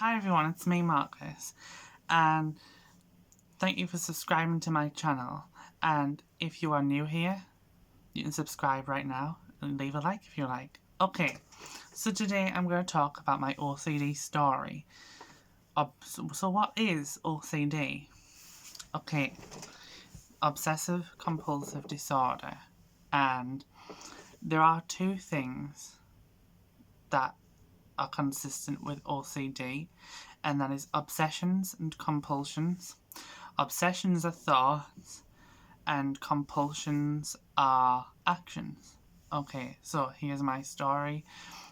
Hi everyone, it's me Marcus, and thank you for subscribing to my channel. And if you are new here, you can subscribe right now and leave a like if you like. Okay, so today I'm going to talk about my OCD story. So what is OCD? Okay, obsessive compulsive disorder, and there are two things that are consistent with OCD, and that is obsessions and compulsions. Obsessions are thoughts and compulsions are actions. Okay, so here's my story,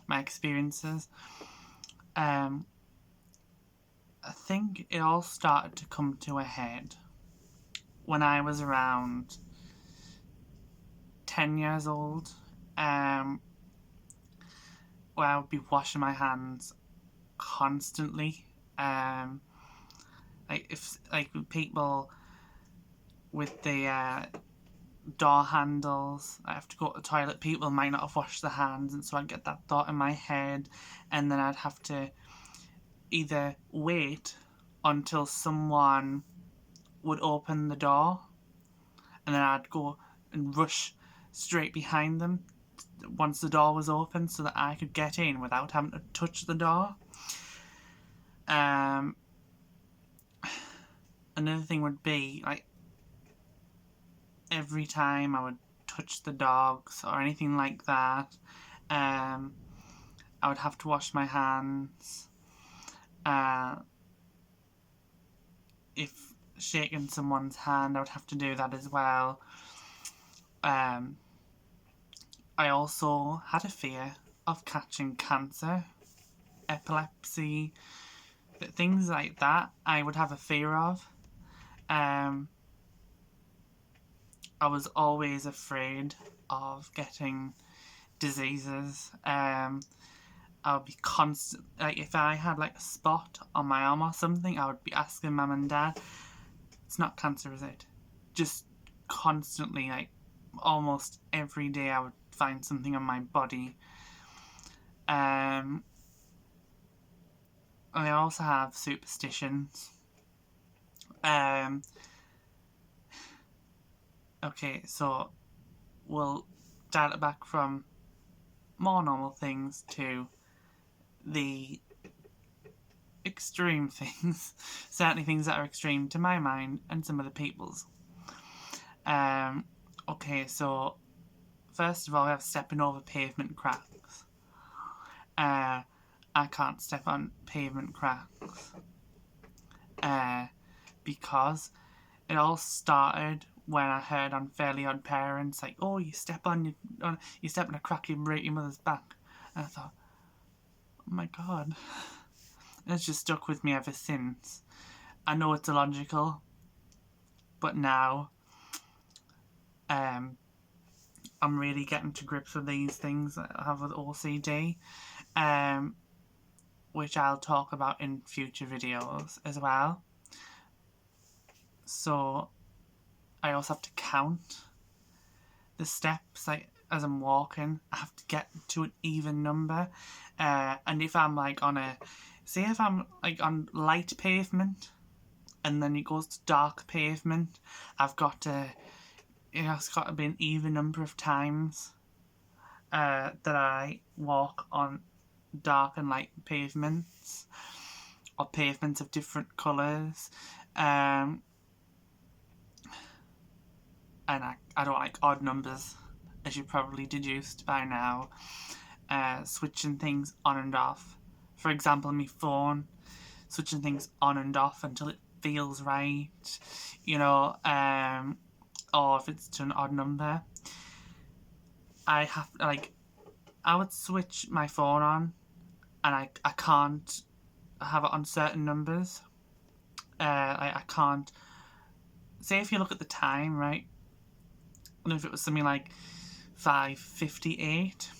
my experiences. I think it all started to come to a head when I was around 10 years old, where I would be washing my hands constantly. Like people with the door handles, I have to go to the toilet, people might not have washed their hands, and so I'd get that thought in my head, and then I'd have to either wait until someone would open the door, and then I'd go and rush straight behind them once the door was open so that I could get in without having to touch the door. Another thing would be, like, every time I would touch the dogs or anything like that, I would have to wash my hands. If shaking someone's hand, I would have to do that as well. I also had a fear of catching cancer, epilepsy, things like that I would have a fear of. I was always afraid of getting diseases. I would be constant, like, if I had like a spot on my arm or something, I would be asking mum and dad, it's not cancer, is it? Just constantly, like, almost every day I would find something on my body. I also have superstitions. Okay, so we'll dial it back from more normal things to the extreme things. Certainly things that are extreme to my mind and some other people's. Okay, so first of all, we have stepping over pavement cracks. I can't step on pavement cracks because it all started when I heard on Fairly Odd Parents, like, oh, you step on a crack, you break your mother's back. And I thought, oh my god. And it's just stuck with me ever since. I know it's illogical, but now I'm really getting to grips with these things that I have with OCD, which I'll talk about in future videos as well. So I also have to count the steps, like, as I'm walking. I have to get to an even number, and if I'm like if I'm like on light pavement and then it goes to dark pavement, I've got to, it's got to be an even number of times that I walk on dark and light pavements, or pavements of different colours. And I don't like odd numbers, as you probably deduced by now. Switching things on and off. For example, my phone, switching things on and off until it feels right, or if it's to an odd number. I would switch my phone on, and I can't have it on certain numbers. I can't. Say if you look at the time, right? And if it was something like 5:58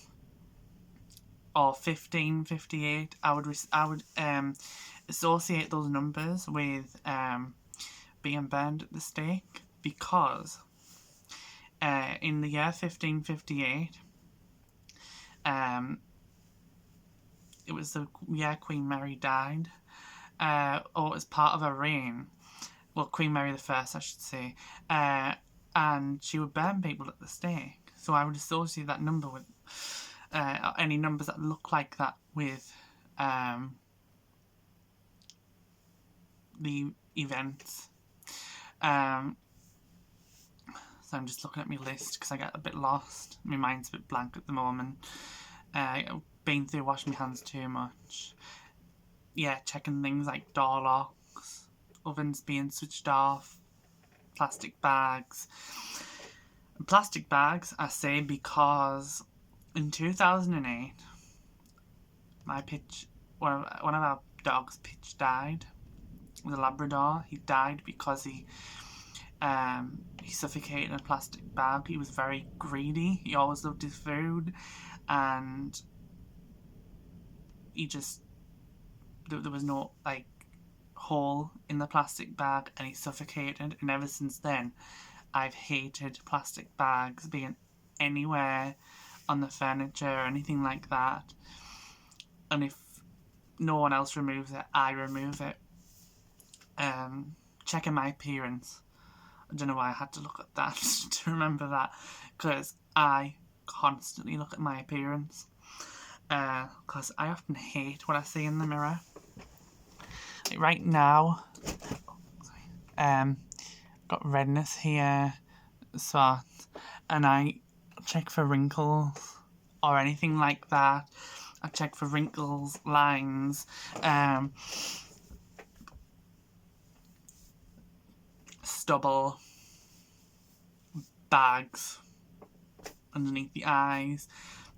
or 15:58, I would associate those numbers with being burned at the stake, because in the year 1558, it was the year Queen Mary died, or it was part of her reign. Well, Queen Mary the First, I should say, and she would burn people at the stake. So I would associate that number with any numbers that look like that with the events. So I'm just looking at my list because I get a bit lost. My mind's a bit blank at the moment. I've been through washing my hands too much. Yeah, checking things like door locks, ovens being switched off, plastic bags. And plastic bags, I say, because in 2008, one of our dogs, Pitch, died. It was a Labrador. He died because he suffocated in a plastic bag. He was very greedy. He always loved his food, and there was no hole in the plastic bag, and he suffocated. And ever since then, I've hated plastic bags being anywhere on the furniture or anything like that. And if no one else removes it, I remove it. Checking my appearance. I don't know why I had to look at that to remember that, because I constantly look at my appearance, because I often hate what I see in the mirror. Like right now, got redness here, spots, and I check for wrinkles or anything like that. I check for wrinkles, lines, stubble, bags underneath the eyes,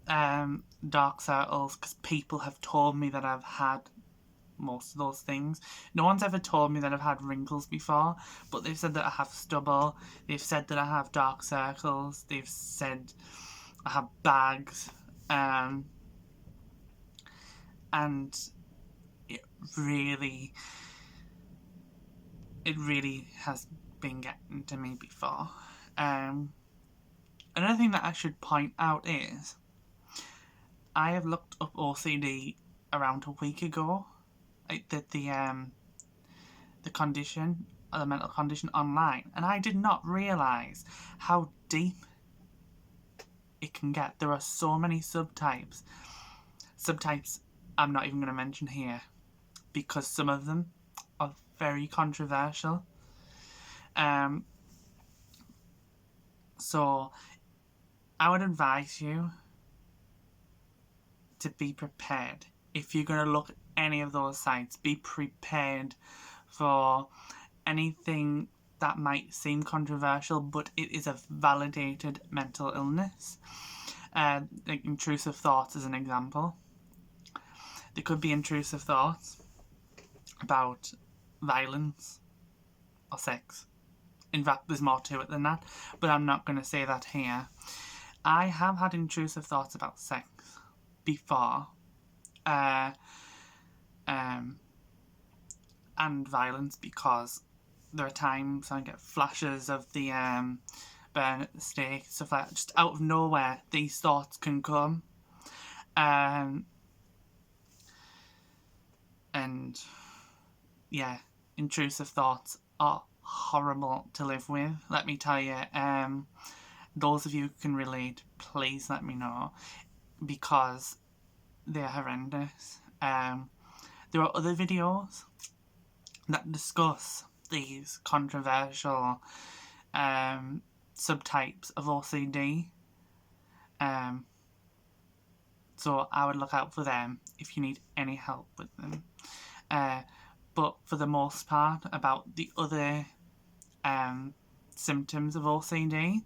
dark circles, because people have told me that I've had most of those things. No one's ever told me that I've had wrinkles before, but they've said that I have stubble, they've said that I have dark circles, they've said I have bags, and it really has been getting to me before. Another thing that I should point out is I have looked up OCD around a week ago. I did the condition, the mental condition online, and I did not realise how deep it can get. There are so many subtypes. Subtypes I'm not even going to mention here because some of them are very controversial. So I would advise you to be prepared. If you're going to look at any of those sites, be prepared for anything that might seem controversial, but it is a validated mental illness. Like intrusive thoughts as an example. There could be intrusive thoughts about violence or sex. In fact, there's more to it than that, but I'm not going to say that here. I have had intrusive thoughts about sex before, and violence, because there are times I get flashes of the burn at the stake, stuff like that. Just out of nowhere, these thoughts can come. And yeah, intrusive thoughts are horrible to live with, let me tell you. Those of you who can relate, please let me know, because they're horrendous. There are other videos that discuss these controversial subtypes of OCD. So I would look out for them if you need any help with them. But for the most part, about the other symptoms of OCD,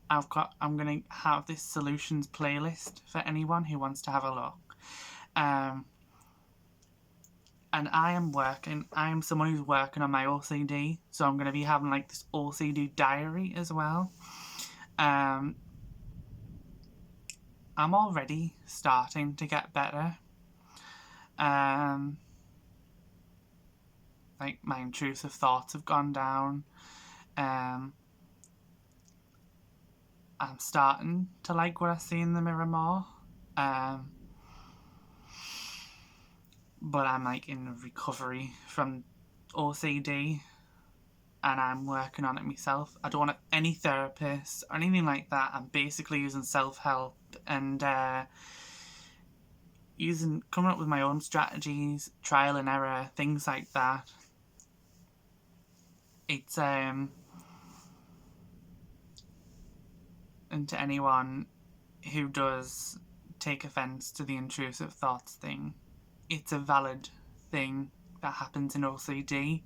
I'm going to have this solutions playlist for anyone who wants to have a look. And I am someone who's working on my OCD, so I'm going to be having like this OCD diary as well. I'm already starting to get better. Like my intrusive thoughts have gone down. I'm starting to like what I see in the mirror more. but I'm like in recovery from OCD, and I'm working on it myself. I don't want any therapist or anything like that. I'm basically using self-help and coming up with my own strategies, trial and error, things like that. It's and to anyone who does take offence to the intrusive thoughts thing, it's a valid thing that happens in OCD.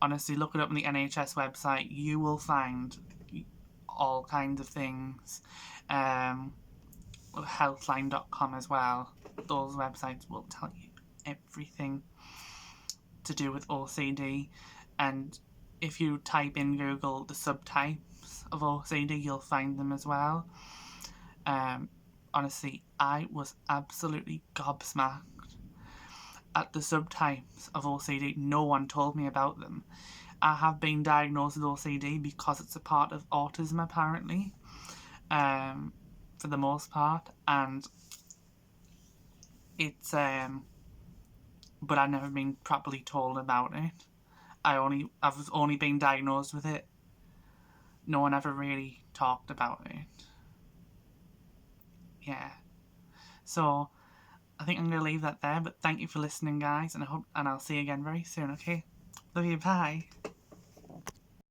Honestly, look it up on the NHS website. You will find all kinds of things. Healthline.com as well. Those websites will tell you everything to do with OCD. And if you type in Google the subtypes of OCD, you'll find them as well. Honestly, I was absolutely gobsmacked at the subtypes of OCD. No one told me about them. I have been diagnosed with OCD because it's a part of autism, apparently, for the most part, and it's but I've never been properly told about it. I've only been diagnosed with it. No one ever really talked about it. Yeah. So I think I'm gonna leave that there. But thank you for listening, guys, and I'll see you again very soon. Okay. Love you. Bye.